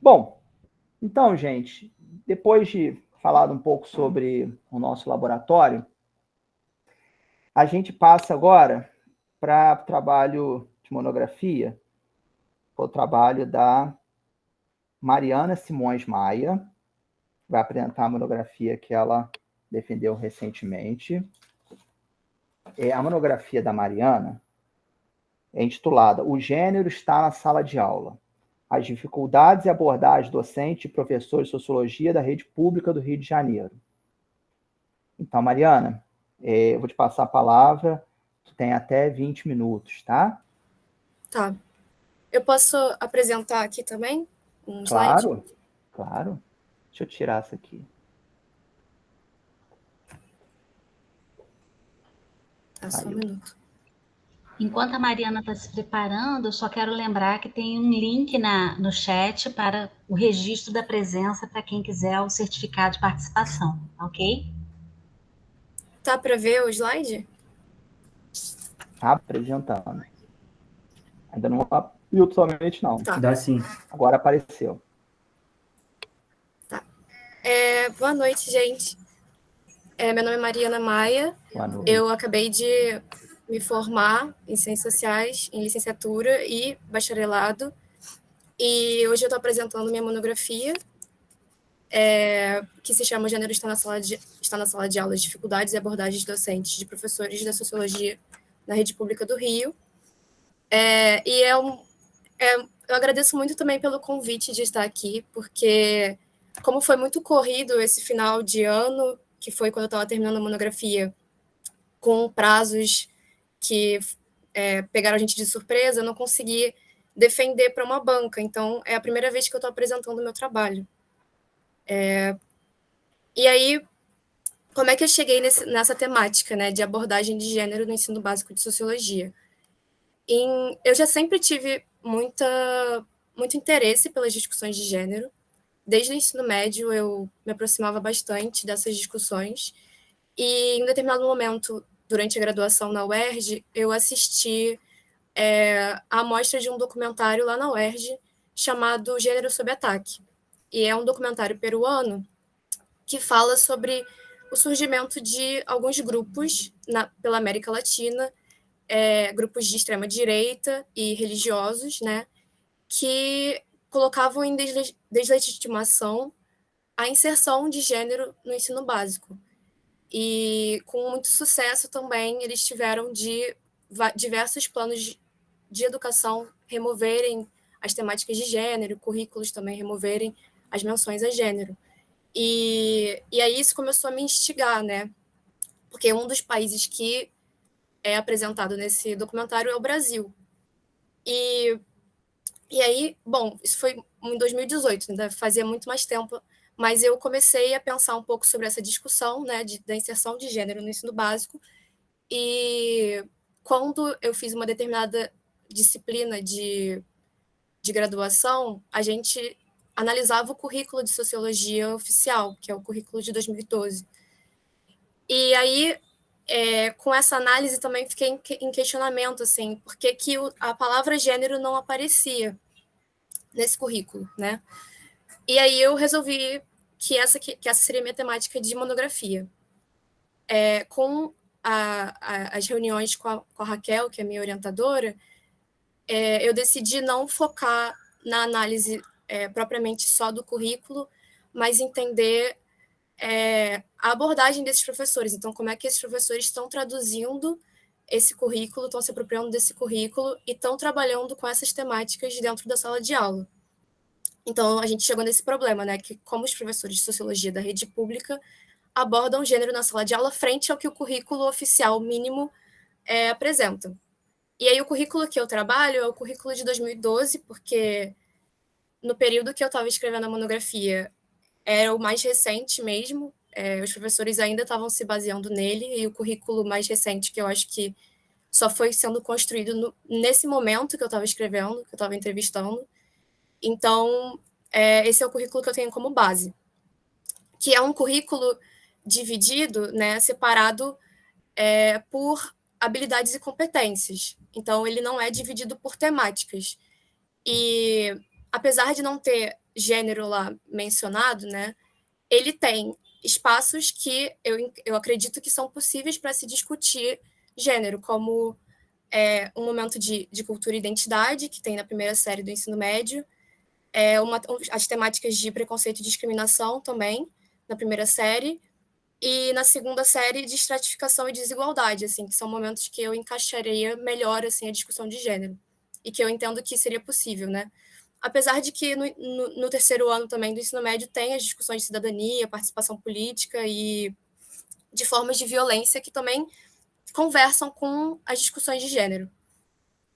Bom, então, gente, depois de falar um pouco sobre o nosso laboratório, a gente passa agora para o trabalho de monografia, o trabalho da Mariana Simões Maia, vai apresentar a monografia que ela defendeu recentemente. A monografia da Mariana é intitulada O Gênero está na Sala de Aula. As dificuldades e abordagens docente e professor de sociologia da rede pública do Rio de Janeiro. Então, Mariana, eu vou te passar a palavra, tu tem até 20 minutos, tá? Tá. Eu posso apresentar aqui também um slide? Claro. Deixa eu tirar isso aqui. Tá, só um minuto. Enquanto a Mariana está se preparando, eu só quero lembrar que tem um link no chat para o registro da presença para quem quiser o certificado de participação, ok? Tá para ver o slide? Apresentando. Ainda não abriu totalmente, não. Tá. Dá sim. Agora apareceu. Tá. Boa noite, gente. Meu nome é Mariana Maia. Boa noite. Eu acabei de me formar em Ciências Sociais, em licenciatura e bacharelado. E hoje eu estou apresentando minha monografia, que se chama O Gênero está na sala de aula, dificuldades e abordagens docentes de professores da sociologia na rede pública do Rio. Eu agradeço muito também pelo convite de estar aqui, porque como foi muito corrido esse final de ano, que foi quando eu estava terminando a monografia, com prazos que pegaram a gente de surpresa, eu não consegui defender para uma banca. Então, é a primeira vez que eu estou apresentando o meu trabalho. E aí, como é que eu cheguei nessa temática, né, de abordagem de gênero no ensino básico de sociologia? Eu já sempre tive muito interesse pelas discussões de gênero. Desde o ensino médio, eu me aproximava bastante dessas discussões. E, em um determinado momento, durante a graduação na UERJ, eu assisti a amostra de um documentário lá na UERJ chamado Gênero sob Ataque. E é um documentário peruano que fala sobre o surgimento de alguns grupos pela América Latina, grupos de extrema-direita e religiosos, né, que colocavam em deslegitimação a inserção de gênero no ensino básico. E, com muito sucesso também, eles tiveram de diversos planos de educação removerem as temáticas de gênero, currículos também removerem as menções a gênero. E aí isso começou a me instigar, né? Porque um dos países que é apresentado nesse documentário é o Brasil. E aí, bom, isso foi em 2018, né? Fazia muito mais tempo, mas eu comecei a pensar um pouco sobre essa discussão, né, da inserção de gênero no ensino básico. E quando eu fiz uma determinada disciplina de graduação, a gente analisava o currículo de sociologia oficial, que é o currículo de 2012. E aí, com essa análise, também fiquei em questionamento, assim, por que a palavra gênero não aparecia nesse currículo, né? E aí eu resolvi que essa seria a minha temática de monografia. Com as reuniões com a Raquel, que é minha orientadora, eu decidi não focar na análise propriamente só do currículo, mas entender a abordagem desses professores. Então, como é que esses professores estão traduzindo esse currículo, estão se apropriando desse currículo e estão trabalhando com essas temáticas dentro da sala de aula. Então, a gente chegou nesse problema, né, que como os professores de sociologia da rede pública abordam gênero na sala de aula frente ao que o currículo oficial mínimo apresenta. E aí o currículo que eu trabalho é o currículo de 2012, porque no período que eu estava escrevendo a monografia era o mais recente mesmo, os professores ainda estavam se baseando nele, e o currículo mais recente, que eu acho que só foi sendo construído nesse momento que eu estava escrevendo, que eu estava entrevistando. Então, esse é o currículo que eu tenho como base, que é um currículo dividido, né, separado por habilidades e competências. Então, ele não é dividido por temáticas. E, apesar de não ter gênero lá mencionado, né, ele tem espaços que eu acredito que são possíveis para se discutir gênero, como um momento de cultura e identidade, que tem na primeira série do ensino médio, as temáticas de preconceito e discriminação também, na primeira série, e na segunda série de estratificação e desigualdade, assim, que são momentos que eu encaixaria melhor assim, a discussão de gênero, e que eu entendo que seria possível, né? Apesar de que no terceiro ano também do ensino médio tem as discussões de cidadania, participação política e de formas de violência que também conversam com as discussões de gênero.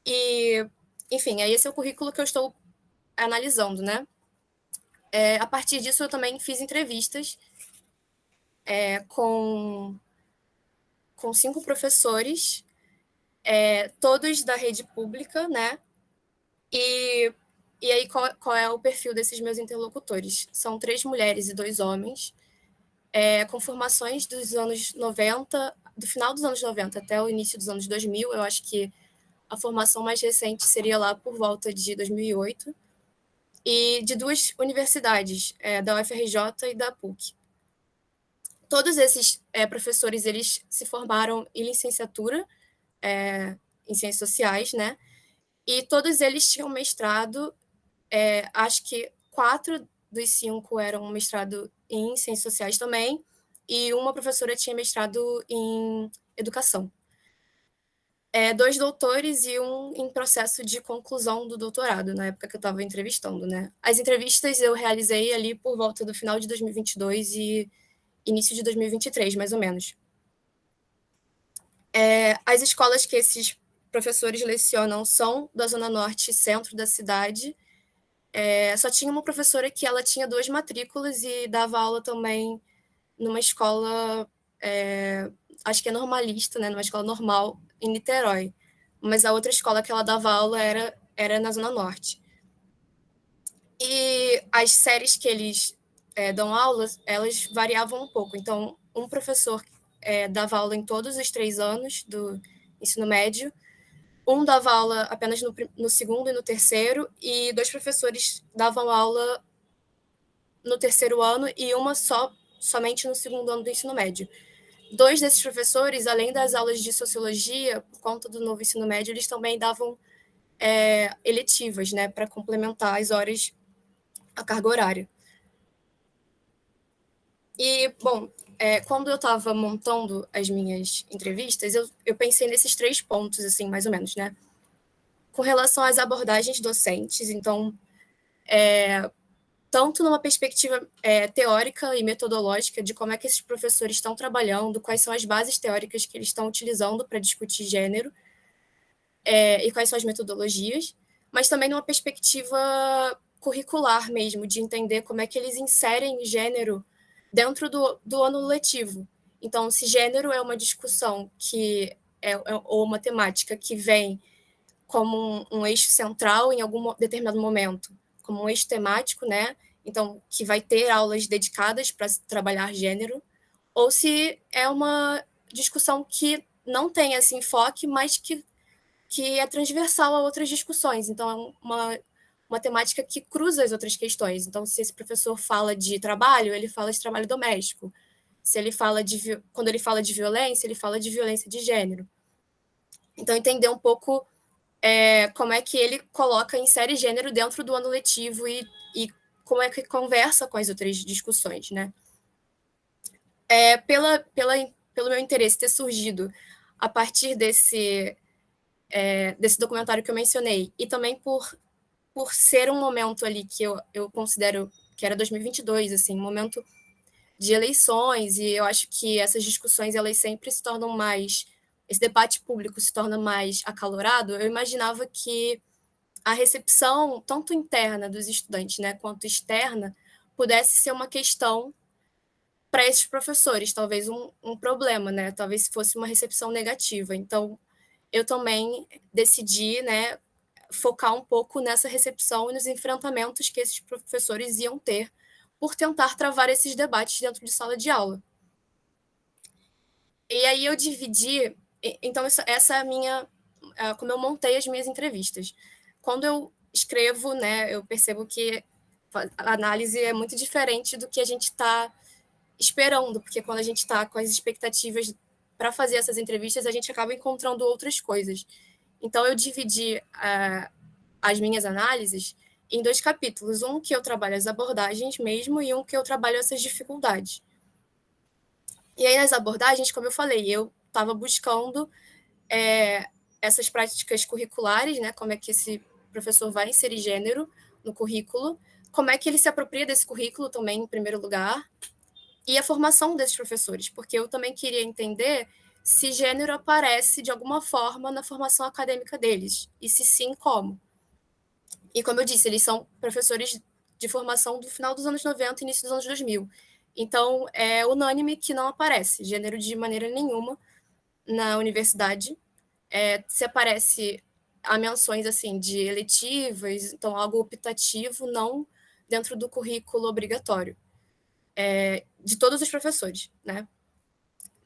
E, enfim, esse é o currículo que eu estou analisando, né? A partir disso, eu também fiz entrevistas com 5 professores, todos da rede pública, né? E aí, qual é o perfil desses meus interlocutores? São 3 mulheres e 2 homens, com formações dos anos 90, do final dos anos 90 até o início dos anos 2000. Eu acho que a formação mais recente seria lá por volta de 2008, e de 2 universidades, da UFRJ e da PUC. Todos esses professores, eles se formaram em licenciatura em ciências sociais, né? E todos eles tinham mestrado, acho que 4 dos 5 eram mestrado em ciências sociais também, e uma professora tinha mestrado em educação. 2 doutores e um em processo de conclusão do doutorado, na época que eu estava entrevistando, né? As entrevistas eu realizei ali por volta do final de 2022 e início de 2023, mais ou menos. As escolas que esses professores lecionam são da Zona Norte e centro da cidade. Só tinha uma professora que ela tinha 2 matrículas e dava aula também numa escola, acho que é normalista, né, numa escola normal, em Niterói. Mas a outra escola que ela dava aula era na Zona Norte. E as séries que eles dão aulas, elas variavam um pouco. Então, um professor dava aula em todos os 3 anos do ensino médio, um dava aula apenas no segundo e no terceiro, e 2 professores davam aula no terceiro ano e uma somente no segundo ano do ensino médio. 2 desses professores, além das aulas de sociologia, por conta do novo ensino médio, eles também davam eletivas, né, para complementar as horas, a carga horária. E, bom, quando eu estava montando as minhas entrevistas, eu pensei nesses 3 pontos, assim, mais ou menos, né? Com relação às abordagens docentes, então, tanto numa perspectiva teórica e metodológica de como é que esses professores estão trabalhando, quais são as bases teóricas que eles estão utilizando para discutir gênero, e quais são as metodologias, mas também numa perspectiva curricular mesmo, de entender como é que eles inserem gênero dentro do ano letivo. Então, se gênero é uma discussão ou uma temática que vem como um eixo central em algum determinado momento, como um eixo temático, né? Então, que vai ter aulas dedicadas para trabalhar gênero, ou se é uma discussão que não tem esse enfoque, mas que é transversal a outras discussões. Então, é uma temática que cruza as outras questões. Então, se esse professor fala de trabalho, ele fala de trabalho doméstico. Se ele fala quando ele fala de violência, ele fala de violência de gênero. Então, entender um pouco como é que ele insere gênero dentro do ano letivo e como é que conversa com as outras discussões, né? Pelo meu interesse ter surgido a partir desse documentário que eu mencionei, e também por ser um momento ali que eu considero que era 2022, assim, um momento de eleições, e eu acho que essas discussões, elas sempre se tornam mais, esse debate público se torna mais acalorado. Eu imaginava que a recepção, tanto interna dos estudantes, né, quanto externa, pudesse ser uma questão para esses professores, talvez um problema, né, talvez fosse uma recepção negativa. Então, eu também decidi, né, focar um pouco nessa recepção e nos enfrentamentos que esses professores iam ter por tentar travar esses debates dentro de sala de aula. E aí eu dividi, então essa é a minha, como eu montei as minhas entrevistas. Quando eu escrevo, né, eu percebo que a análise é muito diferente do que a gente está esperando, porque quando a gente está com as expectativas para fazer essas entrevistas, a gente acaba encontrando outras coisas. Então, eu dividi as minhas análises em 2 capítulos, um que eu trabalho as abordagens mesmo e um que eu trabalho essas dificuldades. E aí, nas abordagens, como eu falei, eu estava buscando essas práticas curriculares, né? Como é que esse professor vai inserir gênero no currículo, como é que ele se apropria desse currículo também, em primeiro lugar, e a formação desses professores, porque eu também queria entender se gênero aparece de alguma forma na formação acadêmica deles, e se sim, como. E como eu disse, eles são professores de formação do final dos anos 90 e início dos anos 2000. Então, é unânime que não aparece gênero de maneira nenhuma na universidade. Se aparece a menções assim de eletivas, então algo optativo, não dentro do currículo obrigatório, de todos os professores, né?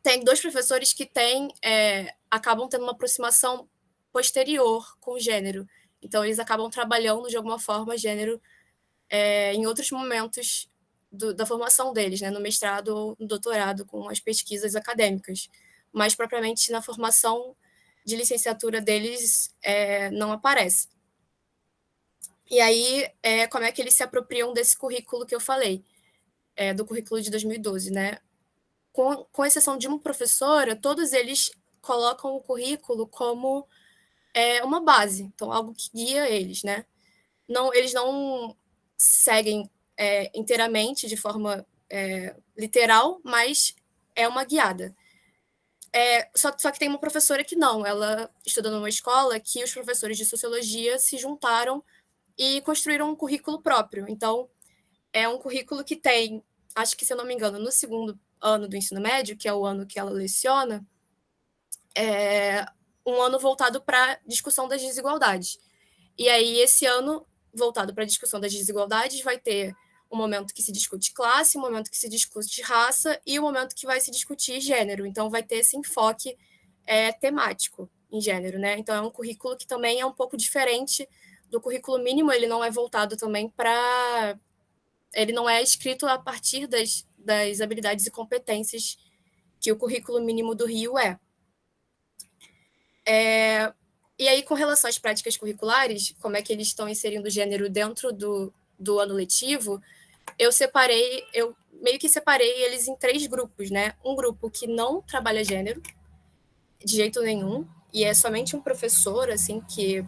Tem 2 professores que acabam tendo uma aproximação posterior com o gênero, então eles acabam trabalhando de alguma forma gênero em outros momentos da formação deles, né? No mestrado ou no doutorado, com as pesquisas acadêmicas, mas propriamente na formação de licenciatura deles não aparece. E aí, como é que eles se apropriam desse currículo que eu falei, do currículo de 2012, né? Com exceção de uma professora, todos eles colocam o currículo como uma base, então algo que guia eles, né? Eles não seguem inteiramente de forma literal, mas é uma guiada. Só que tem uma professora que não, ela estuda numa escola que os professores de sociologia se juntaram e construíram um currículo próprio. Então, é um currículo que tem, acho que se eu não me engano, no segundo ano do ensino médio, que é o ano que ela leciona, um ano voltado para a discussão das desigualdades. E aí, esse ano, voltado para a discussão das desigualdades, vai ter um momento que se discute classe, um momento que se discute raça e um momento que vai se discutir gênero. Então, vai ter esse enfoque temático em gênero, né? Então, é um currículo que também é um pouco diferente do currículo mínimo, ele não é voltado também para... Ele não é escrito a partir das habilidades e competências que o currículo mínimo do Rio é. E aí, com relação às práticas curriculares, como é que eles estão inserindo o gênero dentro do ano letivo, eu meio que separei eles em 3 grupos, né? Um grupo que não trabalha gênero, de jeito nenhum, e é somente um professor, assim, que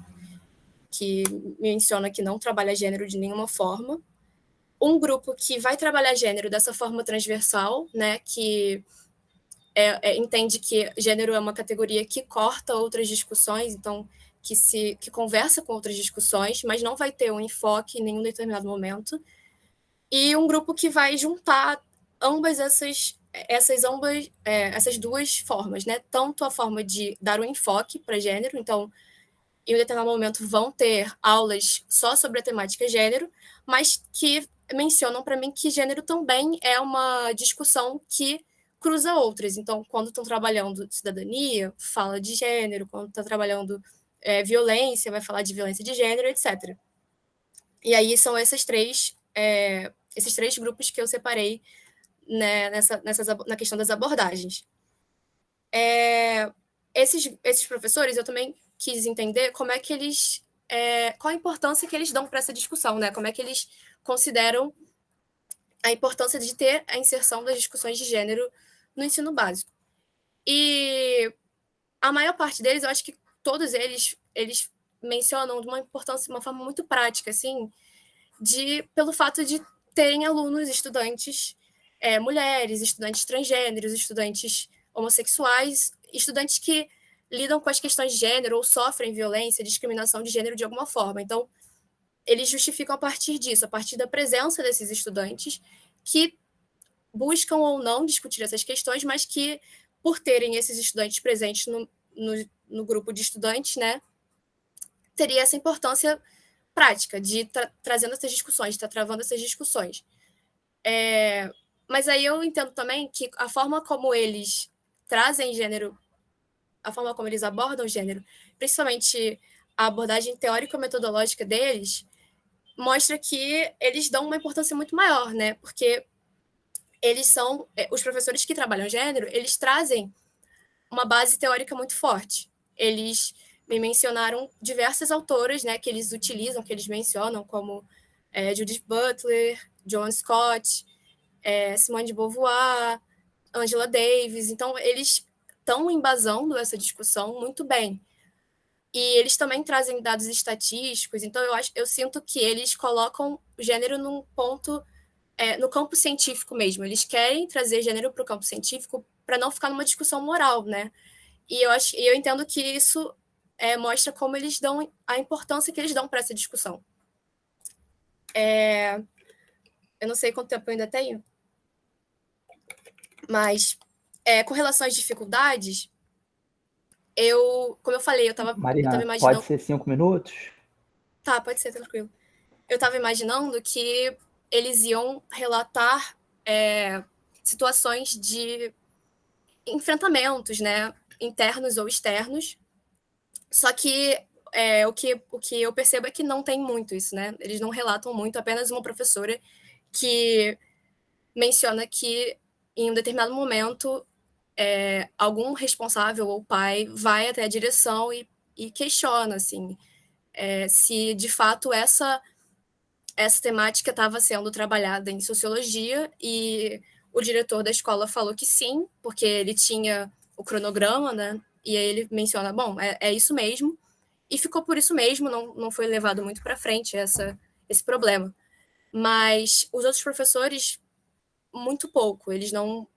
menciona que não trabalha gênero de nenhuma forma. Um grupo que vai trabalhar gênero dessa forma transversal, né? Que entende que gênero é uma categoria que corta outras discussões, então que conversa com outras discussões, mas não vai ter um enfoque em nenhum determinado momento. E um grupo que vai juntar essas 2 formas, né? Tanto a forma de dar um enfoque para gênero, então, em um determinado momento vão ter aulas só sobre a temática gênero, mas que mencionam para mim que gênero também é uma discussão que cruza outras. Então, quando estão trabalhando cidadania, fala de gênero, quando está trabalhando violência, vai falar de violência de gênero, etc. E aí são esses três grupos que eu separei, né, na questão das abordagens. Esses professores, eu também quis entender como é que eles... qual a importância que eles dão para essa discussão, né? Como é que eles consideram a importância de ter a inserção das discussões de gênero no ensino básico. E a maior parte deles, eu acho que todos eles mencionam de uma importância, de uma forma muito prática, assim, pelo fato de terem alunos, estudantes, mulheres, estudantes transgêneros, estudantes homossexuais, estudantes que lidam com as questões de gênero ou sofrem violência, discriminação de gênero de alguma forma. Então, eles justificam a partir disso, a partir da presença desses estudantes que buscam ou não discutir essas questões, mas que, por terem esses estudantes presentes no grupo de estudantes, né, teria essa importância prática de estar trazendo essas discussões, de estar travando essas discussões. Mas aí eu entendo também que a forma como eles trazem gênero, a forma como eles abordam gênero, principalmente a abordagem teórico-metodológica deles, mostra que eles dão uma importância muito maior, né? Porque eles são, os professores que trabalham gênero, eles trazem uma base teórica muito forte. Eles me mencionaram diversas autoras, né, que eles utilizam, que eles mencionam, como Judith Butler, John Scott, Simone de Beauvoir, Angela Davis. Então, eles estão embasando essa discussão muito bem. E eles também trazem dados estatísticos, então eu sinto que eles colocam o gênero num ponto, no campo científico mesmo. Eles querem trazer gênero para o campo científico para não ficar numa discussão moral, né? E eu entendo que isso mostra como eles dão a importância que eles dão para essa discussão. Eu não sei quanto tempo eu ainda tenho, mas com relação às dificuldades, como eu falei, eu estava Mariana, imaginando. pode ser 5 minutos? Tá, pode ser, tranquilo. Eu estava imaginando que eles iam relatar situações de enfrentamentos, né, internos ou externos. Só que o que eu percebo é que não tem muito isso, né? Eles não relatam muito, apenas uma professora que menciona que em um determinado momento algum responsável ou pai vai até a direção e questiona, assim, se de fato essa temática estava sendo trabalhada em sociologia, e o diretor da escola falou que sim, porque ele tinha o cronograma, né? E aí ele menciona, bom, é isso mesmo, e ficou por isso mesmo, não foi levado muito para frente esse problema. Mas os outros professores, muito pouco, eles não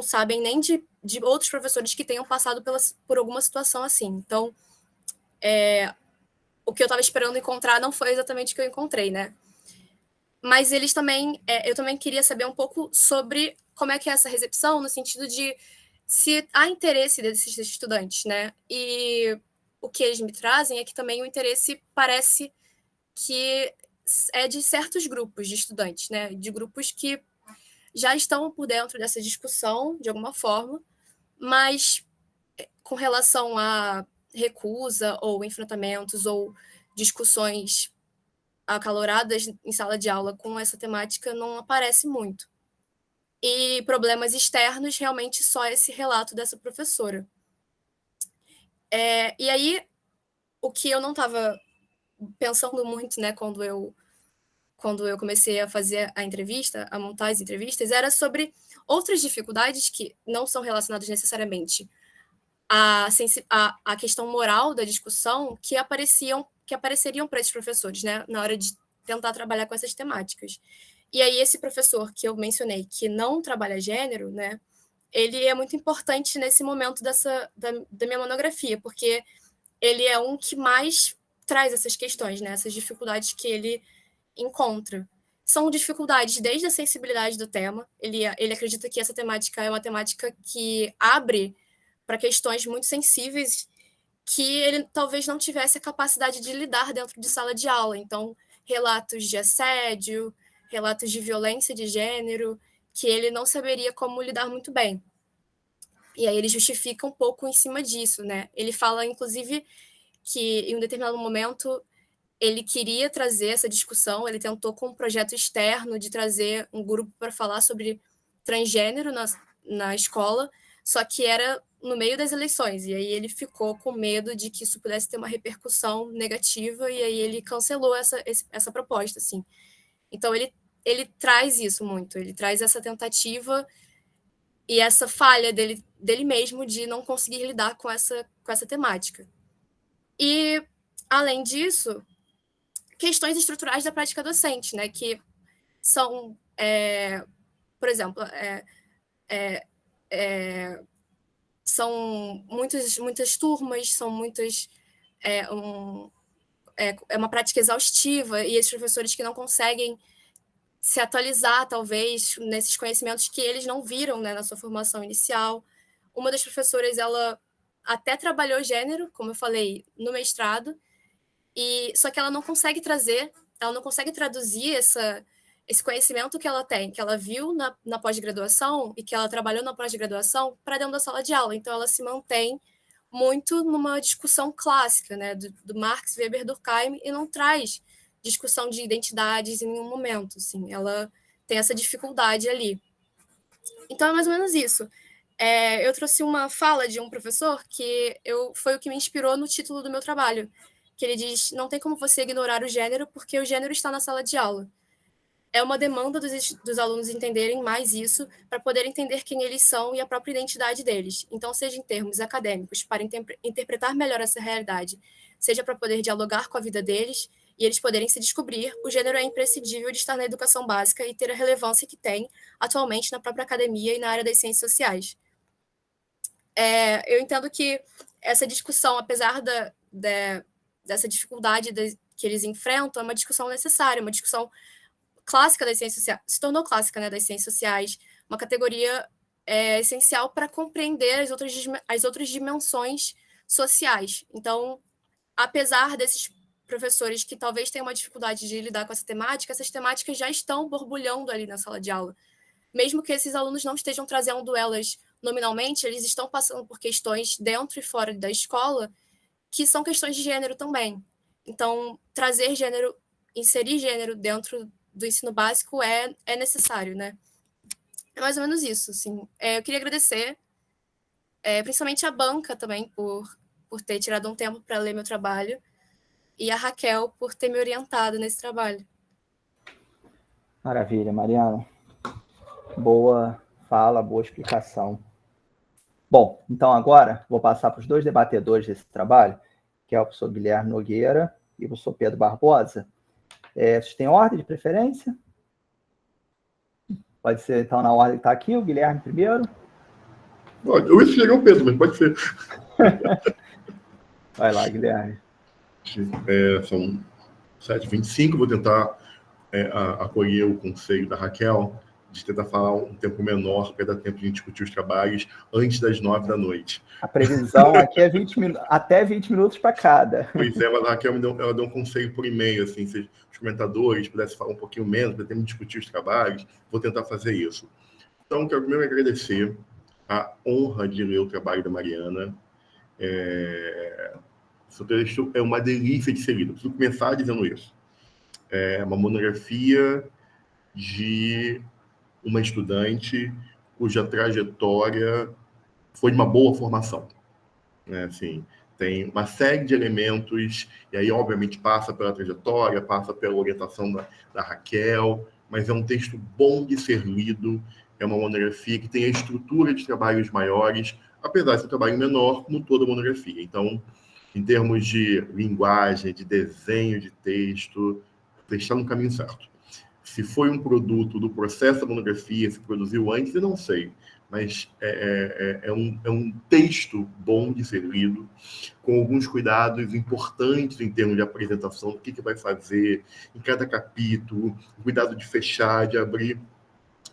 sabem nem de outros professores que tenham passado por alguma situação assim. Então, o que eu estava esperando encontrar não foi exatamente o que eu encontrei, né? Mas eles também, eu também queria saber um pouco sobre como é que é essa recepção, no sentido de se há interesse desses estudantes, né? E o que eles me trazem é que também o interesse parece que é de certos grupos de estudantes, né? De grupos que já estão por dentro dessa discussão, de alguma forma, mas com relação a recusa ou enfrentamentos ou discussões acaloradas em sala de aula com essa temática não aparece muito. E problemas externos, realmente só esse relato dessa professora. E aí, o que eu não estava pensando muito, né, quando eu comecei a fazer a entrevista, a montar as entrevistas, era sobre outras dificuldades que não são relacionadas necessariamente à questão moral da discussão, que apareceriam para esses professores, né, na hora de tentar trabalhar com essas temáticas. E aí esse professor que eu mencionei, que não trabalha gênero, né, ele é muito importante nesse momento da minha monografia, porque ele é um que mais traz essas questões, né, essas dificuldades que ele encontra. São dificuldades desde a sensibilidade do tema. Ele acredita que essa temática é uma temática que abre para questões muito sensíveis que ele talvez não tivesse a capacidade de lidar dentro de sala de aula. Então, relatos de assédio, relatos de violência de gênero, que ele não saberia como lidar muito bem. E aí ele justifica um pouco em cima disso, né? Ele fala, inclusive, que em um determinado momento ele queria trazer essa discussão, ele tentou com um projeto externo de trazer um grupo para falar sobre transgênero na escola, só que era no meio das eleições, e aí ele ficou com medo de que isso pudesse ter uma repercussão negativa, e aí ele cancelou essa proposta, assim. Então ele traz isso muito, ele traz essa tentativa e essa falha dele mesmo de não conseguir lidar com essa temática. E, além disso, questões estruturais da prática docente, né, que são, por exemplo, são muitas turmas, são muitas. É uma prática exaustiva, e esses professores que não conseguem se atualizar, talvez, nesses conhecimentos que eles não viram, né, na sua formação inicial. Uma das professoras, ela até trabalhou gênero, como eu falei, no mestrado, só que ela não consegue traduzir esse conhecimento que ela tem, que ela viu na pós-graduação e que ela trabalhou na pós-graduação, para dentro da sala de aula. Então, ela se mantém muito numa discussão clássica, né, do Marx, Weber, Durkheim, e não traz discussão de identidades em nenhum momento, assim, ela tem essa dificuldade ali. Então, é mais ou menos isso. Eu trouxe uma fala de um professor que foi o que me inspirou no título do meu trabalho, que ele diz: não tem como você ignorar o gênero, porque o gênero está na sala de aula. É uma demanda dos alunos entenderem mais isso, para poder entender quem eles são e a própria identidade deles. Então, seja em termos acadêmicos, para interpretar melhor essa realidade, seja para poder dialogar com a vida deles e eles poderem se descobrir, o gênero é imprescindível de estar na educação básica e ter a relevância que tem atualmente na própria academia e na área das ciências sociais. Eu entendo que essa discussão, apesar dessa dificuldade que eles enfrentam, é uma discussão necessária, uma discussão clássica das ciências sociais, se tornou clássica, né, das ciências sociais, uma categoria essencial para compreender as outras dimensões sociais. Então, apesar desses professores que talvez tenham uma dificuldade de lidar com essa temática, essas temáticas já estão borbulhando ali na sala de aula. Mesmo que esses alunos não estejam trazendo elas nominalmente, eles estão passando por questões dentro e fora da escola que são questões de gênero também. Então, trazer gênero, inserir gênero dentro do ensino básico é necessário, né? É mais ou menos isso, assim. Eu queria agradecer, principalmente a banca também, por ter tirado um tempo para ler meu trabalho, e a Raquel por ter me orientado nesse trabalho. Maravilha, Mariana. Boa fala, boa explicação. Bom, então agora vou passar para os dois debatedores desse trabalho, que é o professor Guilherme Nogueira e o professor Pedro Barbosa. Vocês têm ordem de preferência? Pode ser, então, na ordem que está aqui, o Guilherme primeiro. Eu ia chegar o Pedro, mas pode ser. Vai lá, Guilherme. São 7h25, vou tentar acolher o conselho da Raquel, de tentar falar um tempo menor, para dar tempo de discutir os trabalhos antes das 9 da noite. A previsão aqui é até 20 minutos para cada. Pois é, mas a Raquel ela deu um conselho por e-mail, assim, se os comentadores pudessem falar um pouquinho menos, para termos de discutir os trabalhos, vou tentar fazer isso. Então, quero primeiro agradecer a honra de ler o trabalho da Mariana. Esse texto é uma delícia de ser lido. Preciso começar dizendo isso. É uma monografia de uma estudante cuja trajetória foi de uma boa formação. Assim, tem uma série de elementos, e aí, obviamente, passa pela trajetória, passa pela orientação da Raquel, mas é um texto bom de ser lido, é uma monografia que tem a estrutura de trabalhos maiores, apesar de ser um trabalho menor, como toda monografia. Então, em termos de linguagem, de desenho de texto, você está no caminho certo. Se foi um produto do processo da monografia, se produziu antes, eu não sei. Mas é um texto bom de ser lido, com alguns cuidados importantes em termos de apresentação, do que vai fazer em cada capítulo, cuidado de fechar, de abrir.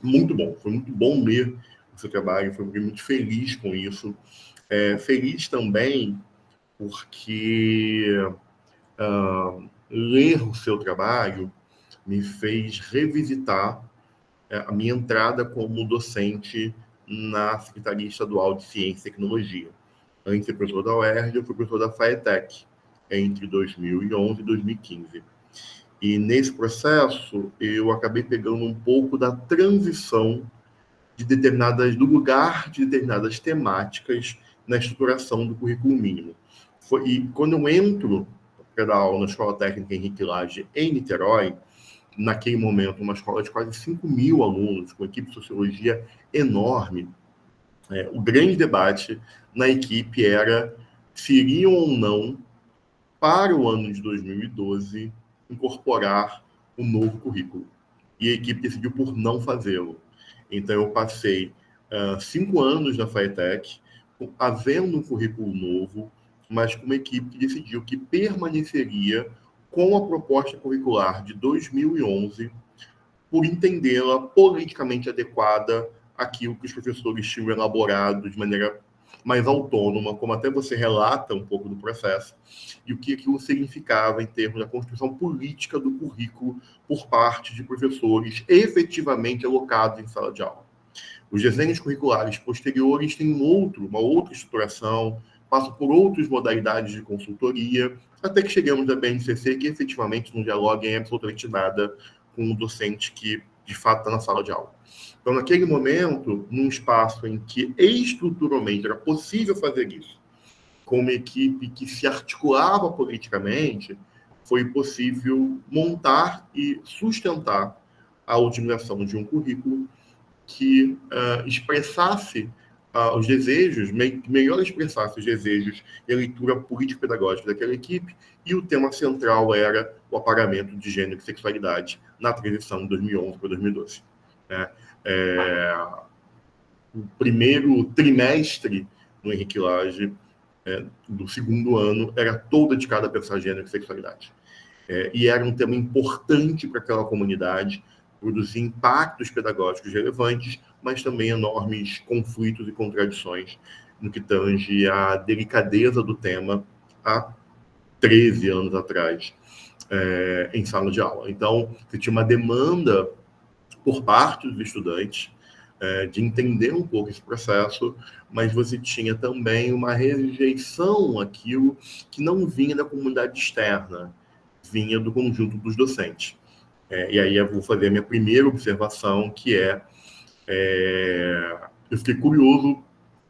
Muito bom. Foi muito bom ler o seu trabalho, foi muito feliz com isso. Feliz também porque ler o seu trabalho me fez revisitar a minha entrada como docente na Secretaria Estadual de Ciência e Tecnologia. Antes de ser professor da UERJ, eu fui professor da FAETEC, entre 2011 e 2015. E nesse processo, eu acabei pegando um pouco da transição do lugar de determinadas temáticas na estruturação do currículo mínimo. E quando eu entro para dar aula na Escola Técnica Henrique Lage, em Niterói, naquele momento, uma escola de quase 5.000 alunos, com equipe de sociologia enorme, o grande debate na equipe era se iriam ou não, para o ano de 2012, incorporar um novo currículo. E a equipe decidiu por não fazê-lo. Então, eu passei 5 anos na FAETEC, havendo um currículo novo, mas com uma equipe que decidiu que permaneceria com a proposta curricular de 2011, por entendê-la politicamente adequada àquilo que os professores tinham elaborado de maneira mais autônoma, como até você relata um pouco do processo, e o que aquilo significava em termos da construção política do currículo por parte de professores efetivamente alocados em sala de aula. Os desenhos curriculares posteriores têm uma outra estruturação, passam por outras modalidades de consultoria, até que chegamos da BNCC, que efetivamente não dialoga em absolutamente nada com o docente que, de fato, está na sala de aula. Então, naquele momento, num espaço em que estruturalmente era possível fazer isso, com uma equipe que se articulava politicamente, foi possível montar e sustentar a utilização de um currículo que expressasse os desejos, melhor expressasse os desejos e a leitura político-pedagógica daquela equipe, e o tema central era o apagamento de gênero e sexualidade na transição de 2011 para 2012. Né? O primeiro trimestre no Henrique Lage, do segundo ano, era todo dedicado a pensar gênero e sexualidade. E era um tema importante para aquela comunidade, produzir impactos pedagógicos relevantes, mas também enormes conflitos e contradições no que tange à delicadeza do tema há 13 anos atrás, em sala de aula. Então, você tinha uma demanda por parte dos estudantes de entender um pouco esse processo, mas você tinha também uma rejeição àquilo que não vinha da comunidade externa, vinha do conjunto dos docentes. E aí eu vou fazer a minha primeira observação, que eu fiquei curioso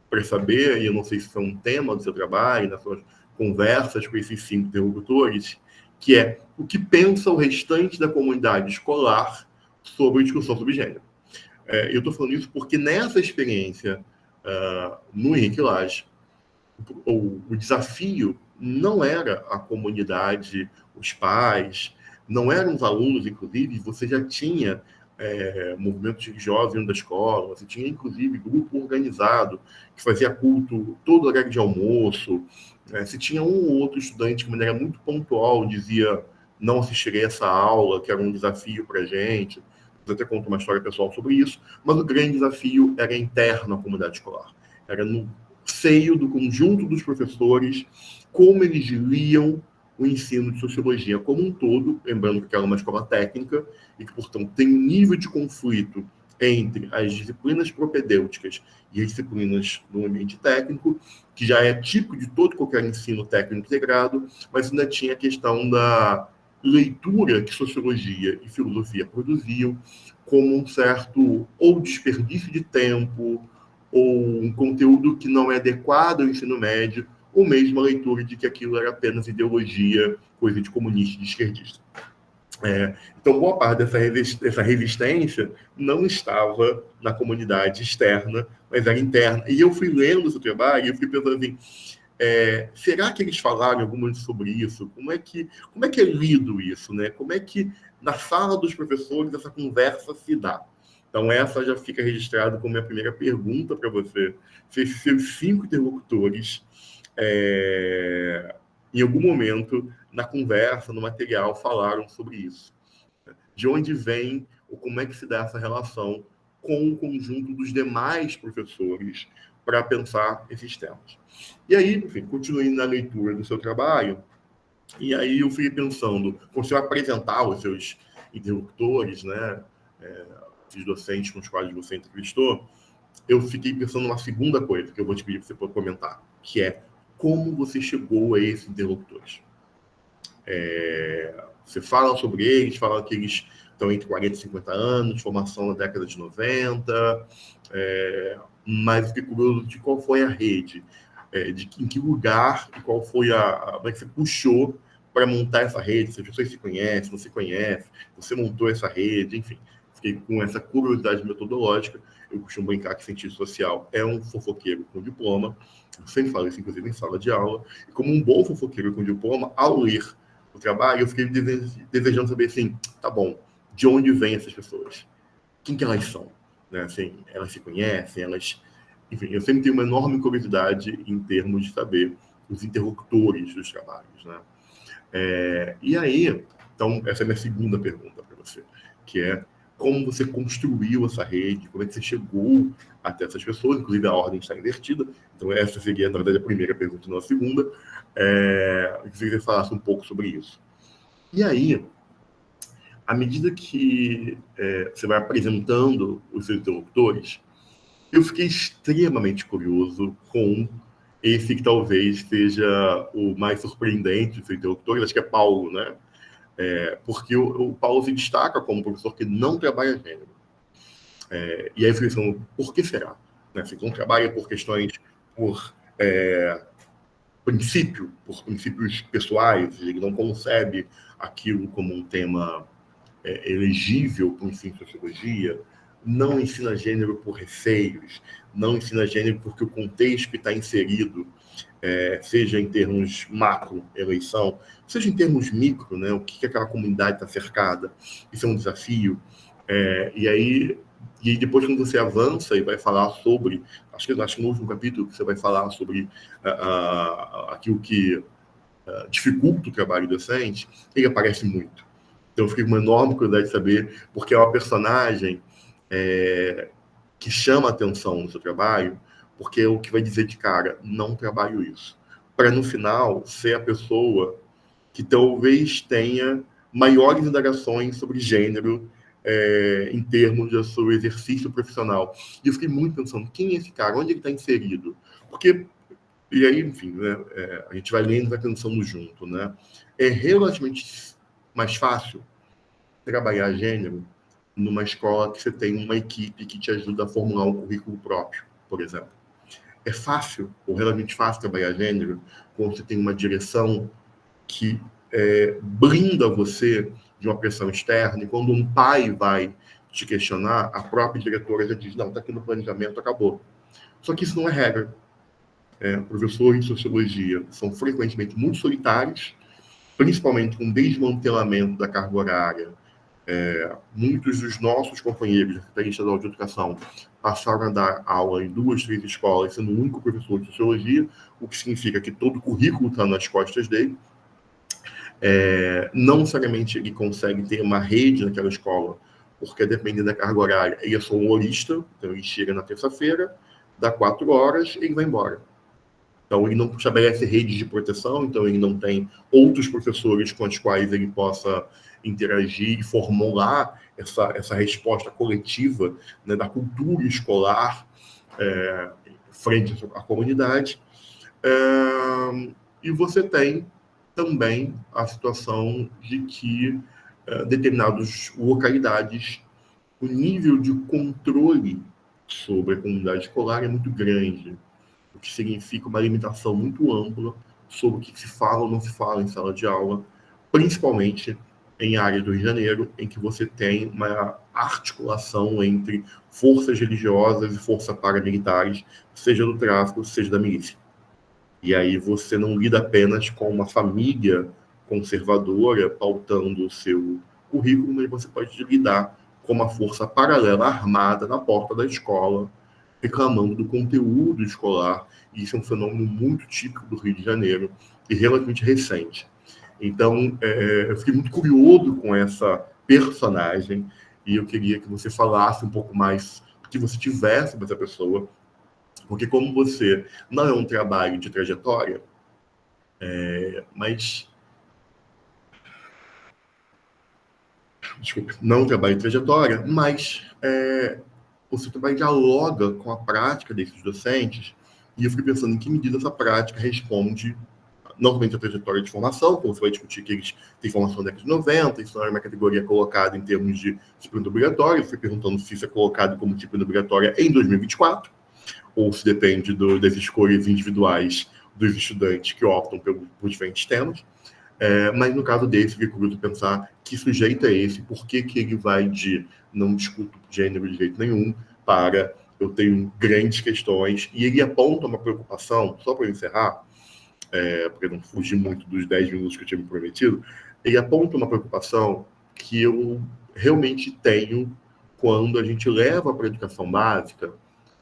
para saber, e eu não sei se foi um tema do seu trabalho, nas suas conversas com esses 5 interlocutores, que é o que pensa o restante da comunidade escolar sobre a discussão sobre gênero. Eu estou falando isso porque nessa experiência, no Henrique Lage, o desafio não era a comunidade, os pais, não eram os alunos, inclusive, você já tinha movimentos religiosos dentro da escola, você tinha, inclusive, grupo organizado que fazia culto todo horário de almoço, se tinha um ou outro estudante que, de maneira muito pontual, dizia não assistirei essa aula, que era um desafio para a gente. Eu até conto uma história pessoal sobre isso, mas o grande desafio era interno à comunidade escolar. Era no seio do conjunto dos professores, como eles liam o ensino de sociologia como um todo, lembrando que era uma escola técnica e que, portanto, tem um nível de conflito entre as disciplinas propedêuticas e as disciplinas no ambiente técnico, que já é típico de todo qualquer ensino técnico integrado, mas ainda tinha a questão da leitura que sociologia e filosofia produziam como um certo ou desperdício de tempo, ou um conteúdo que não é adequado ao ensino médio, ou mesmo a leitura de que aquilo era apenas ideologia, coisa de comunista e de esquerdista. Então, boa parte dessa resistência não estava na comunidade externa, mas era interna. E eu fui lendo o seu trabalho e eu fui pensando assim, será que eles falaram alguma coisa sobre isso? Como é que é lido isso? Né? Como é que, na sala dos professores, essa conversa se dá? Então, essa já fica registrada como minha primeira pergunta para você. Se esses seus 5 interlocutores, em algum momento, na conversa, no material, falaram sobre isso. De onde vem, ou como é que se dá essa relação com o conjunto dos demais professores para pensar esses temas. E aí, enfim, continuei na leitura do seu trabalho, e aí eu fui pensando, quando você vai apresentar os seus interlocutores, né, os docentes com os quais você entrevistou, eu fiquei pensando numa segunda coisa que eu vou te pedir para você comentar, que é como você chegou a esses interlocutores. Você fala sobre eles, fala que eles estão entre 40 e 50 anos, formação na década de 90, mas fiquei curioso de qual foi a rede, em que lugar e qual foi como é que você puxou para montar essa rede, se as pessoas se conhecem, não se conhecem, você montou essa rede, enfim. Fiquei com essa curiosidade metodológica. Eu costumo brincar que cientista social é um fofoqueiro com diploma, eu sempre falo isso, inclusive, em sala de aula, e como um bom fofoqueiro com diploma, ao ler o trabalho, eu fiquei desejando saber, assim, tá bom, de onde vêm essas pessoas? Quem que elas são? Né? Assim, elas se conhecem, enfim, eu sempre tenho uma enorme curiosidade em termos de saber os interlocutores dos trabalhos, né? E aí, então, essa é a minha segunda pergunta para você, que é como você construiu essa rede, como é que você chegou até essas pessoas, inclusive a ordem está invertida, então essa seria, na verdade, a primeira pergunta e não a segunda, eu queria que você falasse um pouco sobre isso. E aí, à medida que você vai apresentando os seus interlocutores, eu fiquei extremamente curioso com esse que talvez seja o mais surpreendente dos interlocutores, acho que é Paulo, né? Porque o Paulo se destaca como professor que não trabalha gênero. E aí eu fiquei pensando, por que será? Né? Se não trabalha por questões, por princípios pessoais, ele não concebe aquilo como um tema elegível para o ensino de sociologia, não ensina gênero por receios, não ensina gênero porque o contexto que está inserido, seja em termos macro, eleição, seja em termos micro, né, o que aquela comunidade está cercada, isso é um desafio. E aí depois, quando você avança e vai falar sobre, acho que no último capítulo você vai falar sobre aquilo que dificulta o trabalho docente, ele aparece muito. Então eu fiquei com uma enorme curiosidade de saber, porque é uma personagem que chama a atenção no seu trabalho, porque é o que vai dizer de cara, não trabalho isso. Para, no final, ser a pessoa que talvez tenha maiores indagações sobre gênero em termos do seu exercício profissional. E eu fiquei muito pensando, quem é esse cara? Onde ele está inserido? Porque, e aí, enfim, né, a gente vai lendo e vai pensando junto, né? É relativamente mais fácil trabalhar gênero numa escola que você tem uma equipe que te ajuda a formular um currículo próprio, por exemplo. É fácil, ou relativamente fácil, trabalhar gênero quando você tem uma direção que blinda você de uma pressão externa, e quando um pai vai te questionar, a própria diretora já diz, não, está aqui no planejamento, acabou. Só que isso não é regra. Professores de sociologia são frequentemente muito solitários, principalmente com desmantelamento da carga horária. Muitos dos nossos companheiros da Secretaria Estadual de Educação passaram a dar aula em 2, 3 escolas, sendo o único professor de sociologia, o que significa que todo o currículo está nas costas dele. Não necessariamente ele consegue ter uma rede naquela escola, porque dependendo da carga horária, ele é só um horista, então ele chega na terça-feira, dá 4 horas e ele vai embora. Então ele não estabelece redes de proteção, então ele não tem outros professores com os quais ele possa interagir e formular essa resposta coletiva, né, da cultura escolar frente à comunidade. E você tem também a situação de que determinadas localidades, o nível de controle sobre a comunidade escolar é muito grande, o que significa uma limitação muito ampla sobre o que se fala ou não se fala em sala de aula, principalmente em área do Rio de Janeiro, em que você tem uma articulação entre forças religiosas e forças paramilitares, seja do tráfico, seja da milícia. E aí você não lida apenas com uma família conservadora pautando o seu currículo, mas você pode lidar com uma força paralela armada na porta da escola, reclamando do conteúdo escolar. E isso é um fenômeno muito típico do Rio de Janeiro e relativamente recente. Então, eu fiquei muito curioso com essa personagem e eu queria que você falasse um pouco mais, que você tivesse com essa pessoa, porque como você não é um trabalho de trajetória, mas... Desculpe, não é um trabalho de trajetória, mas o seu trabalho dialoga com a prática desses docentes, e eu fiquei pensando em que medida essa prática responde não somente a trajetória de formação, como você vai discutir que eles têm formação na década de 90, isso não é uma categoria colocada em termos de disciplina obrigatória, eu fui perguntando se isso é colocado como disciplina obrigatória em 2024, ou se depende das escolhas individuais dos estudantes que optam por diferentes temas. Mas no caso desse, eu fiquei curioso de pensar que sujeito é esse, por que ele vai de não discuto gênero de jeito nenhum para eu tenho grandes questões, e ele aponta uma preocupação, só para eu encerrar, porque não fugir muito dos 10 minutos que eu tinha me prometido, ele aponta uma preocupação que eu realmente tenho quando a gente leva para a educação básica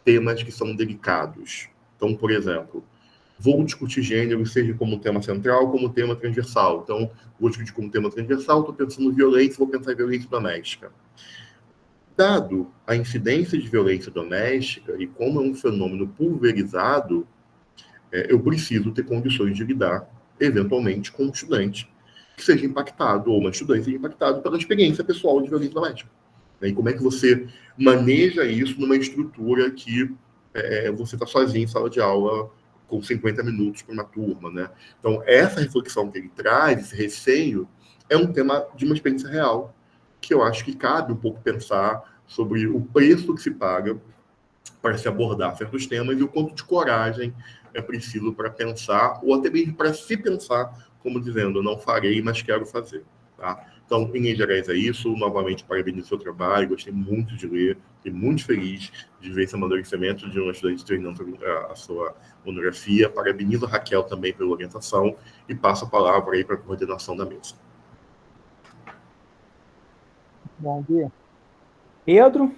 temas que são delicados. Então, por exemplo, vou discutir gênero, seja como tema central, como tema transversal. Então, vou discutir como tema transversal, estou pensando em violência, vou pensar em violência doméstica. Dado a incidência de violência doméstica e como é um fenômeno pulverizado, eu preciso ter condições de lidar, eventualmente, com um estudante que seja impactado, ou uma estudante seja impactado pela experiência pessoal de violência doméstica. E como é que você maneja isso numa estrutura que você está sozinho em sala de aula com 50 minutos para uma turma, né? Então, essa reflexão que ele traz, esse receio, é um tema de uma experiência real, que eu acho que cabe um pouco pensar sobre o preço que se paga para se abordar certos temas e o quanto de coragem é preciso para pensar, ou até mesmo para se pensar, como dizendo, não farei, mas quero fazer. Tá? Então, em linhas gerais é isso. Novamente, parabéns pelo seu trabalho. Gostei muito de ler. Fiquei muito feliz de ver esse amadurecimento de um estudante treinando a sua monografia. Parabenizo a Raquel também pela orientação e passo a palavra aí para a coordenação da mesa. Bom dia. Pedro?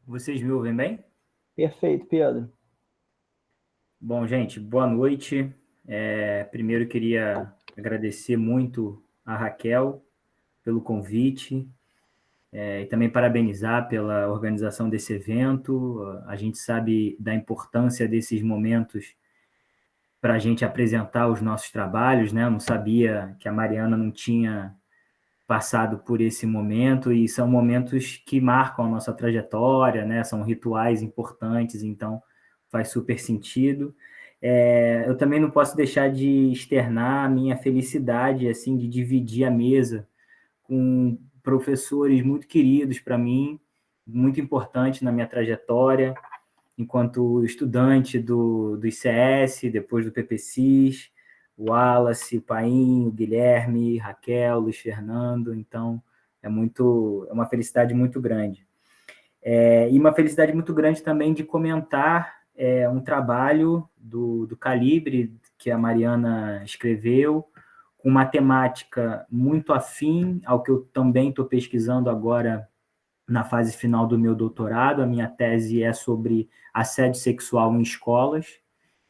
Vocês me ouvem bem? Perfeito, Pedro. Bom, gente, boa noite. Primeiro queria agradecer muito a Raquel pelo convite e também parabenizar pela organização desse evento. A gente sabe da importância desses momentos para a gente apresentar os nossos trabalhos, né? Eu não sabia que a Mariana não tinha passado por esse momento, e são momentos que marcam a nossa trajetória, né? São rituais importantes, então faz super sentido. Eu também não posso deixar de externar a minha felicidade, assim, de dividir a mesa com professores muito queridos para mim, muito importantes na minha trajetória, enquanto estudante do ICS, depois do PPCIS, o Wallace, o Paim, o Guilherme, Raquel, Luiz Fernando. Então, é uma felicidade muito grande. E uma felicidade muito grande também de comentar um trabalho do calibre que a Mariana escreveu, com uma temática muito afim ao que eu também estou pesquisando agora na fase final do meu doutorado. A minha tese é sobre assédio sexual em escolas,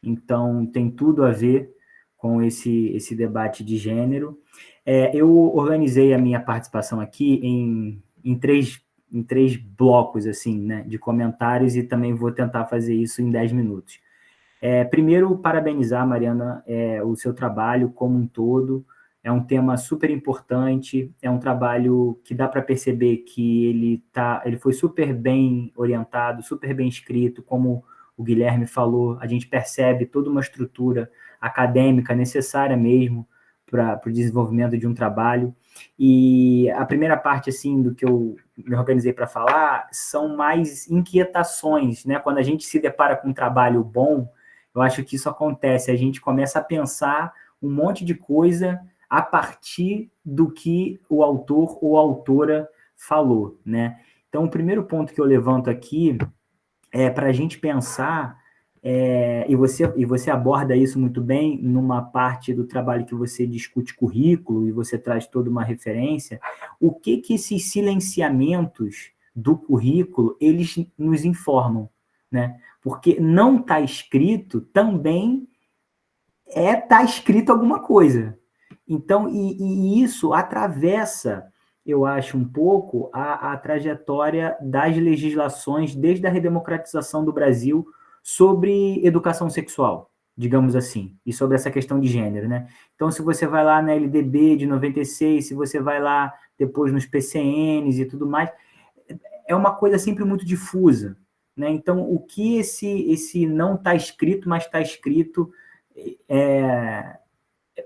então tem tudo a ver com esse debate de gênero. Eu organizei a minha participação aqui em três blocos assim, né, de comentários, e também vou tentar fazer isso em 10 minutos. Primeiro, parabenizar, Mariana, o seu trabalho como um todo. É um tema super importante, é um trabalho que dá para perceber que ele foi super bem orientado, super bem escrito, como o Guilherme falou. A gente percebe toda uma estrutura acadêmica necessária mesmo para o desenvolvimento de um trabalho. E a primeira parte, assim, do que eu me organizei para falar são mais inquietações, né? Quando a gente se depara com um trabalho bom, eu acho que isso acontece, a gente começa a pensar um monte de coisa a partir do que o autor ou a autora falou, né? Então, o primeiro ponto que eu levanto aqui é para a gente pensar, e você aborda isso muito bem numa parte do trabalho que você discute currículo e você traz toda uma referência, o que esses silenciamentos do currículo, eles nos informam, né? Porque não está escrito também tá escrito alguma coisa. Então, e isso atravessa, eu acho, um pouco a trajetória das legislações desde a redemocratização do Brasil sobre educação sexual, digamos assim, e sobre essa questão de gênero, né? Então, se você vai lá na LDB de 96, se você vai lá depois nos PCNs e tudo mais, é uma coisa sempre muito difusa, né? Então, o que esse não está escrito, mas está escrito,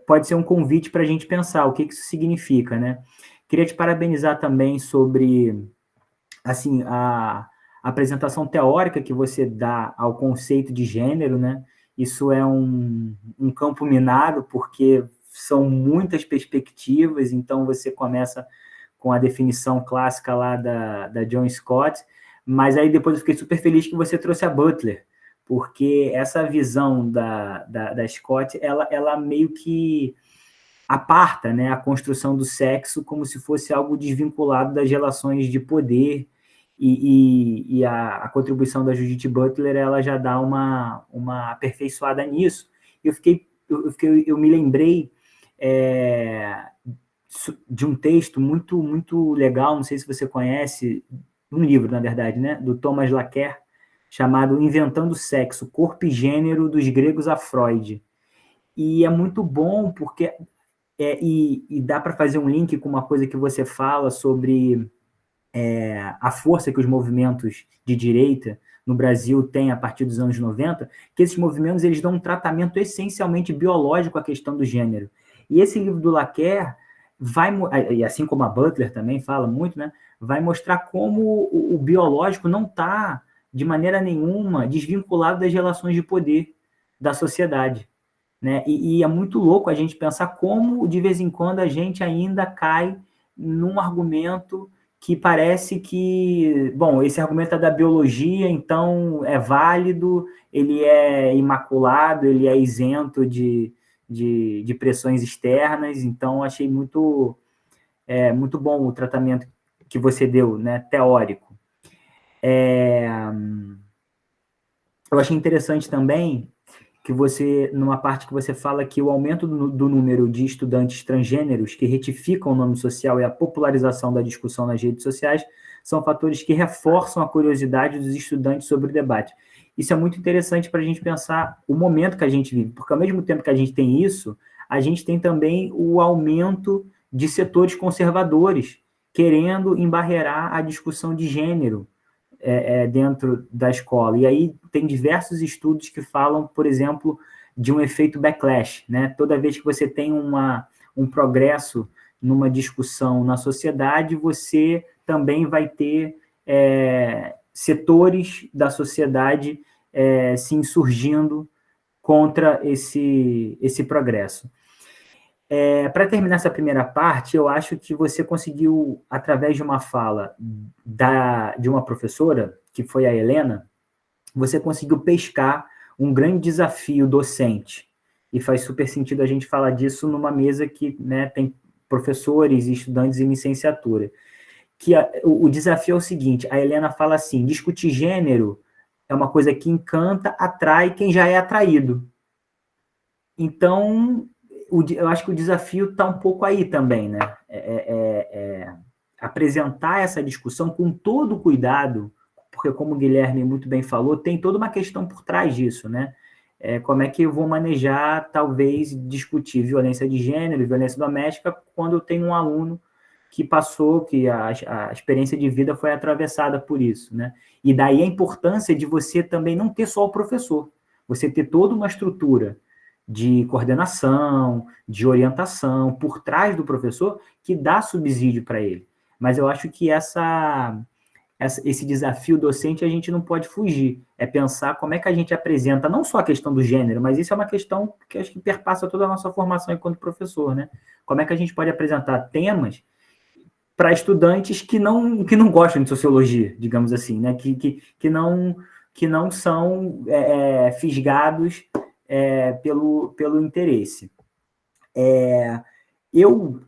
pode ser um convite para a gente pensar o que isso significa, né? Queria te parabenizar também sobre, assim, a apresentação teórica que você dá ao conceito de gênero, né? Isso é um campo minado, porque são muitas perspectivas. Então, você começa com a definição clássica lá da John Scott, mas aí depois eu fiquei super feliz que você trouxe a Butler, porque essa visão da Scott, ela meio que aparta, né, a construção do sexo como se fosse algo desvinculado das relações de poder, e a contribuição da Judith Butler, ela já dá uma aperfeiçoada nisso. Eu me lembrei de um texto muito, muito legal, não sei se você conhece, um livro, na verdade, né, do Thomas Laqueur, chamado Inventando Sexo, Corpo e Gênero, dos Gregos a Freud. E é muito bom, porque e dá para fazer um link com uma coisa que você fala sobre a força que os movimentos de direita no Brasil tem a partir dos anos 90, que esses movimentos eles dão um tratamento essencialmente biológico à questão do gênero. E esse livro do Laqueur vai, e assim como a Butler também fala muito, né, vai mostrar como o biológico não está, de maneira nenhuma, desvinculado das relações de poder da sociedade. Né? E é muito louco a gente pensar como, de vez em quando, a gente ainda cai num argumento que parece que, bom, esse argumento é da biologia, então é válido, ele é imaculado, ele é isento de pressões externas, então achei muito bom o tratamento que você deu, né, teórico. Eu achei interessante também que você, numa parte que você fala que o aumento do número de estudantes transgêneros que retificam o nome social e a popularização da discussão nas redes sociais são fatores que reforçam a curiosidade dos estudantes sobre o debate. Isso é muito interessante para a gente pensar o momento que a gente vive, porque ao mesmo tempo que a gente tem isso, a gente tem também o aumento de setores conservadores querendo embarrear a discussão de gênero dentro da escola. E aí tem diversos estudos que falam, por exemplo, de um efeito backlash, né? Toda vez que você tem um progresso numa discussão na sociedade, você também vai ter setores da sociedade se insurgindo contra esse progresso. Para terminar essa primeira parte, eu acho que você conseguiu, através de uma fala de uma professora, que foi a Helena, você conseguiu pescar um grande desafio docente. E faz super sentido a gente falar disso numa mesa que, né, tem professores e estudantes em licenciatura. O desafio é o seguinte, a Helena fala assim, discutir gênero é uma coisa que encanta, atrai quem já é atraído. Então, eu acho que o desafio está um pouco aí também, né? Apresentar essa discussão com todo o cuidado, porque, como o Guilherme muito bem falou, tem toda uma questão por trás disso, né? Como é que eu vou manejar, talvez, discutir violência de gênero e violência doméstica quando eu tenho um aluno que passou, que a experiência de vida foi atravessada por isso, né? E daí a importância de você também não ter só o professor, você ter toda uma estrutura de coordenação, de orientação, por trás do professor, que dá subsídio para ele. Mas eu acho que esse desafio docente a gente não pode fugir. É pensar como é que a gente apresenta, não só a questão do gênero, mas isso é uma questão que acho que perpassa toda a nossa formação enquanto professor, né? Como é que a gente pode apresentar temas para estudantes que não gostam de sociologia, digamos assim, né? Que não são fisgados pelo interesse.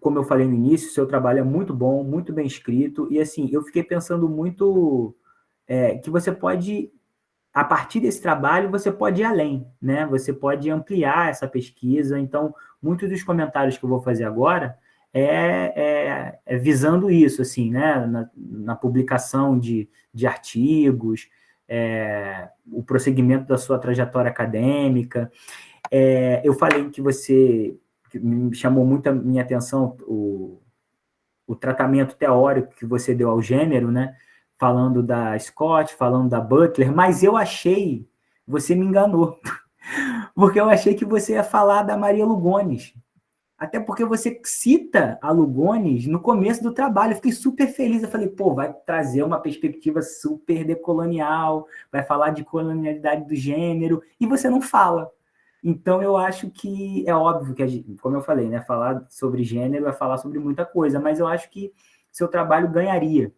Como eu falei no início, seu trabalho é muito bom, muito bem escrito, e assim, eu fiquei pensando muito que você pode, a partir desse trabalho, você pode ir além, né? Você pode ampliar essa pesquisa, então, muitos dos comentários que eu vou fazer agora visando isso, assim, né? Na publicação de artigos, o prosseguimento da sua trajetória acadêmica. Eu falei que me chamou muito a minha atenção o tratamento teórico que você deu ao gênero, né? Falando da Scott, falando da Butler, mas você me enganou, porque eu achei que você ia falar da Maria Lugones, até porque você cita a Lugones no começo do trabalho. Eu fiquei super feliz. Eu falei, vai trazer uma perspectiva super decolonial, vai falar de colonialidade do gênero, e você não fala. Então, eu acho que é óbvio que, como eu falei, né, falar sobre gênero é falar sobre muita coisa, mas eu acho que seu trabalho ganharia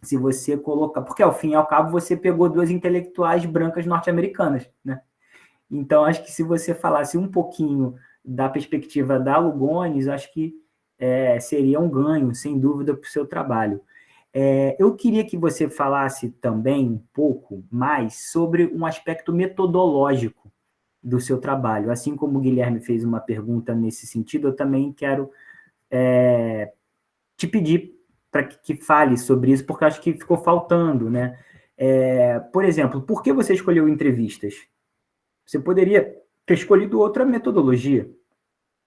se você colocar... Porque, ao fim e ao cabo, você pegou duas intelectuais brancas norte-americanas, né? Então, acho que se você falasse um pouquinho da perspectiva da Lugones, acho que seria um ganho, sem dúvida, para o seu trabalho. Eu queria que você falasse também um pouco mais sobre um aspecto metodológico do seu trabalho. Assim como o Guilherme fez uma pergunta nesse sentido, eu também quero te pedir para que fale sobre isso, porque acho que ficou faltando, né? Por exemplo, por que você escolheu entrevistas? Você poderia ter escolhido outra metodologia,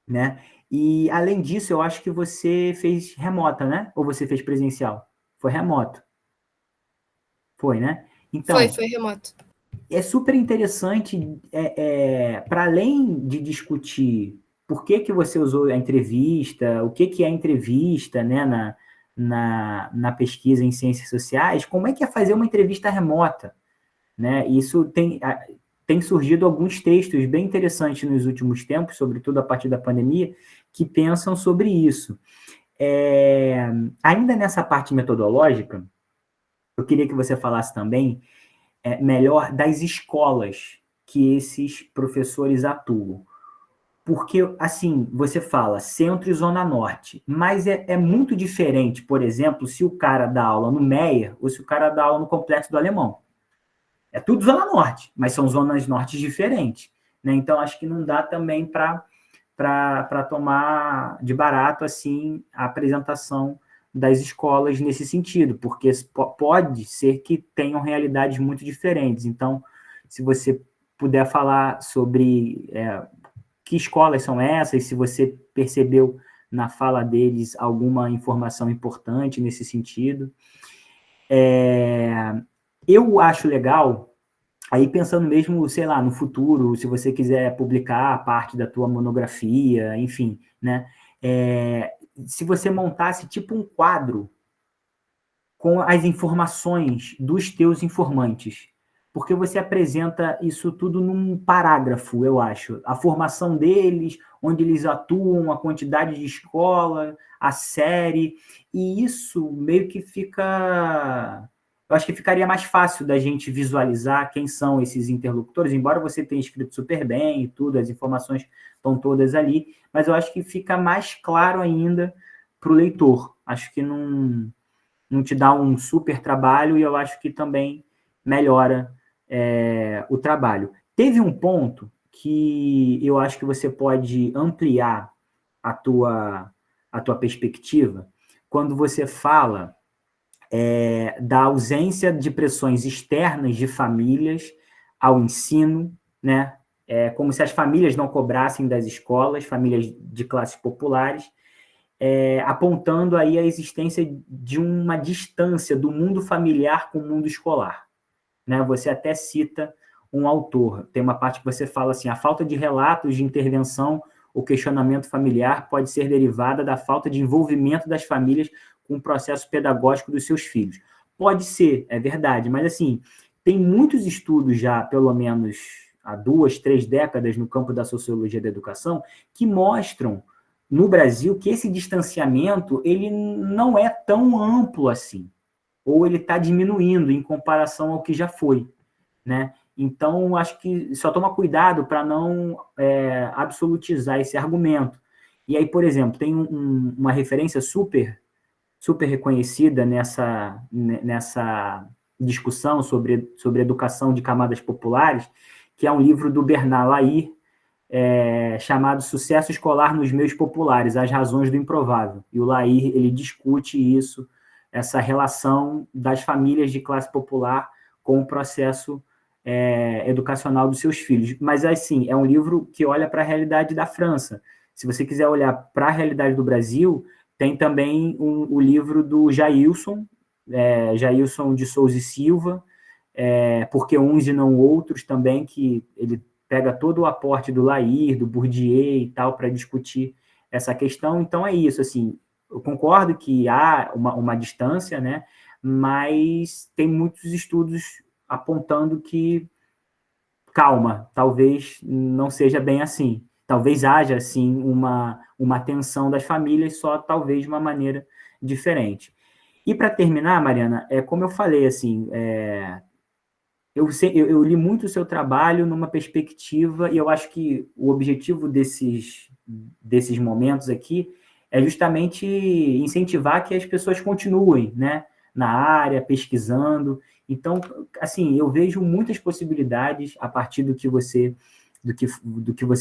né? E, além disso, eu acho que você fez remota, né? Ou você fez presencial? Foi remoto. Foi, né? Então, Foi remoto. é super interessante, para além de discutir por que você usou a entrevista, o que é a entrevista, né, na pesquisa em ciências sociais, como é que é fazer uma entrevista remota, né? Isso tem surgido alguns textos bem interessantes nos últimos tempos, sobretudo a partir da pandemia, que pensam sobre isso. Ainda nessa parte metodológica, eu queria que você falasse também melhor das escolas que esses professores atuam. Porque, assim, você fala centro e zona norte, mas é muito diferente, por exemplo, se o cara dá aula no Meia ou se o cara dá aula no Complexo do Alemão. É tudo zona norte, mas são zonas norte diferentes, né? Então, acho que não dá também para tomar de barato, assim, a apresentação das escolas nesse sentido, porque pode ser que tenham realidades muito diferentes. Então, se você puder falar sobre que escolas são essas, se você percebeu na fala deles alguma informação importante nesse sentido. Eu acho legal, aí pensando mesmo, sei lá, no futuro, se você quiser publicar a parte da tua monografia, enfim, né? Se você montasse tipo um quadro com as informações dos teus informantes, porque você apresenta isso tudo num parágrafo, eu acho. A formação deles, onde eles atuam, a quantidade de escola, a série, e isso meio que fica... Eu acho que ficaria mais fácil da gente visualizar quem são esses interlocutores, embora você tenha escrito super bem e tudo, as informações estão todas ali, mas eu acho que fica mais claro ainda para o leitor. Acho que não te dá um super trabalho e eu acho que também melhora o trabalho. Teve um ponto que eu acho que você pode ampliar a tua perspectiva quando você fala da ausência de pressões externas de famílias ao ensino, né? Como se as famílias não cobrassem das escolas, famílias de classes populares, apontando aí a existência de uma distância do mundo familiar com o mundo escolar. Né? Você até cita um autor, tem uma parte que você fala assim, a falta de relatos de intervenção ou questionamento familiar pode ser derivada da falta de envolvimento das famílias com o processo pedagógico dos seus filhos. Pode ser, é verdade, mas assim, tem muitos estudos já, pelo menos há 2, 3 décadas no campo da sociologia da educação, que mostram no Brasil que esse distanciamento ele não é tão amplo assim, ou ele está diminuindo em comparação ao que já foi, né? Então, acho que só toma cuidado para não absolutizar esse argumento. E aí, por exemplo, tem uma referência super reconhecida nessa discussão sobre educação de camadas populares, que é um livro do Bernard Lahire, chamado Sucesso Escolar nos Meios Populares, As Razões do Improvável. E o Lahire, ele discute isso, essa relação das famílias de classe popular com o processo educacional dos seus filhos. Mas, assim, é um livro que olha para a realidade da França. Se você quiser olhar para a realidade do Brasil, tem também o livro do Jailson de Souza e Silva, Porque Uns e Não Outros também, que ele pega todo o aporte do Lahire, do Bourdieu e tal, para discutir essa questão. Então, é isso, assim, eu concordo que há uma distância, né, mas tem muitos estudos apontando que, calma, talvez não seja bem assim. Talvez haja, assim, uma tensão das famílias, só talvez de uma maneira diferente. E, para terminar, Mariana, como eu falei, assim, eu li muito o seu trabalho numa perspectiva, e eu acho que o objetivo desses momentos aqui é justamente incentivar que as pessoas continuem, né, na área, pesquisando. Então, assim, eu vejo muitas possibilidades a partir do que você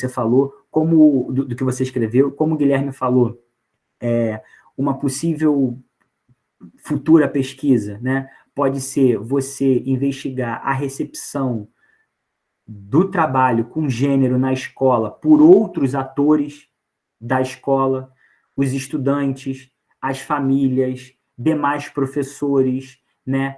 falou, do que você escreveu, como o Guilherme falou, uma possível futura pesquisa, né? Pode ser você investigar a recepção do trabalho com gênero na escola por outros atores da escola, os estudantes, as famílias, demais professores, né?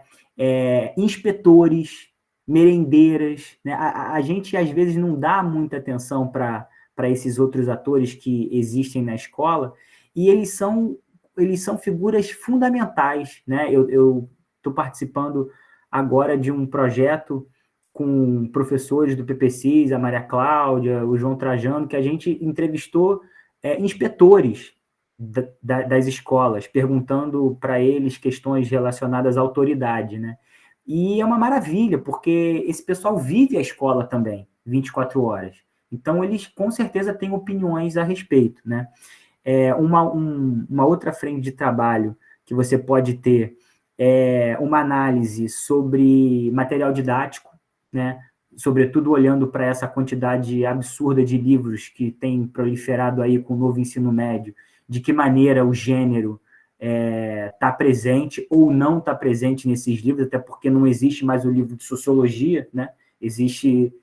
inspetores, merendeiras, né? A gente, às vezes, não dá muita atenção para esses outros atores que existem na escola, e eles são figuras fundamentais, né? Eu estou participando agora de um projeto com professores do PPCIS, a Maria Cláudia, o João Trajano, que a gente entrevistou inspetores das escolas, perguntando para eles questões relacionadas à autoridade, né? E é uma maravilha, porque esse pessoal vive a escola também, 24 horas. Então, eles com certeza têm opiniões a respeito, né? Uma outra frente de trabalho que você pode ter é uma análise sobre material didático, né? Sobretudo olhando para essa quantidade absurda de livros que tem proliferado aí com o novo ensino médio, de que maneira o gênero está presente ou não está presente nesses livros, até porque não existe mais o livro de sociologia, né? Existe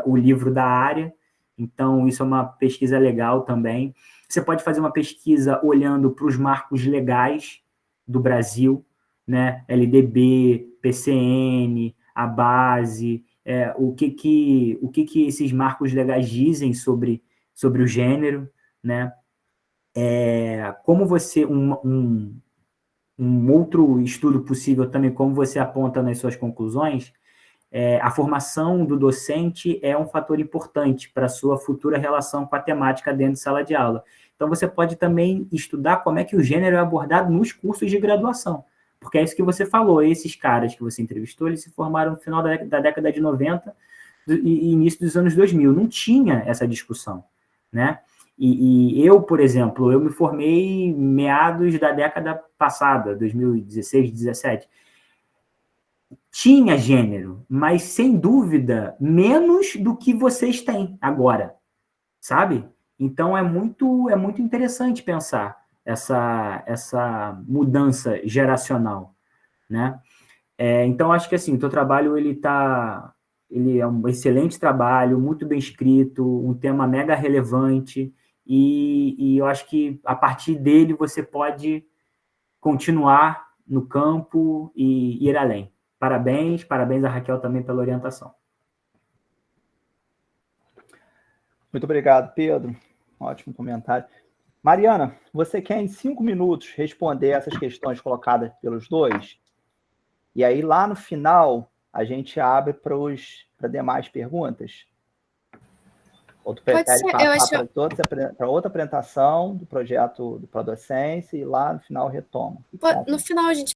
o livro da área, então isso é uma pesquisa legal também. Você pode fazer uma pesquisa olhando para os marcos legais do Brasil, né? LDB, PCN, a base, o que esses marcos legais dizem sobre o gênero, né? Como você... Um outro estudo possível também, como você aponta nas suas conclusões, a formação do docente é um fator importante para a sua futura relação com a temática dentro de sala de aula. Então, você pode também estudar como é que o gênero é abordado nos cursos de graduação, porque é isso que você falou, esses caras que você entrevistou, eles se formaram no final da década de 90 e início dos anos 2000, não tinha essa discussão, né? E eu, por exemplo, eu me formei meados da década passada, 2016, 2017. Tinha gênero, mas, sem dúvida, menos do que vocês têm agora, sabe? Então, é muito interessante pensar essa mudança geracional, né? Então, acho que, assim, o teu trabalho, ele é um excelente trabalho, muito bem escrito, um tema mega relevante, e eu acho que, a partir dele, você pode continuar no campo e ir além. Parabéns a Raquel também pela orientação. Muito obrigado, Pedro. Ótimo comentário. Mariana, você quer em 5 minutos responder essas questões colocadas pelos dois? E aí, lá no final, a gente abre para demais perguntas? Ou tu prefere passar para outra apresentação do projeto do Prodocência e lá no final retoma? No final a gente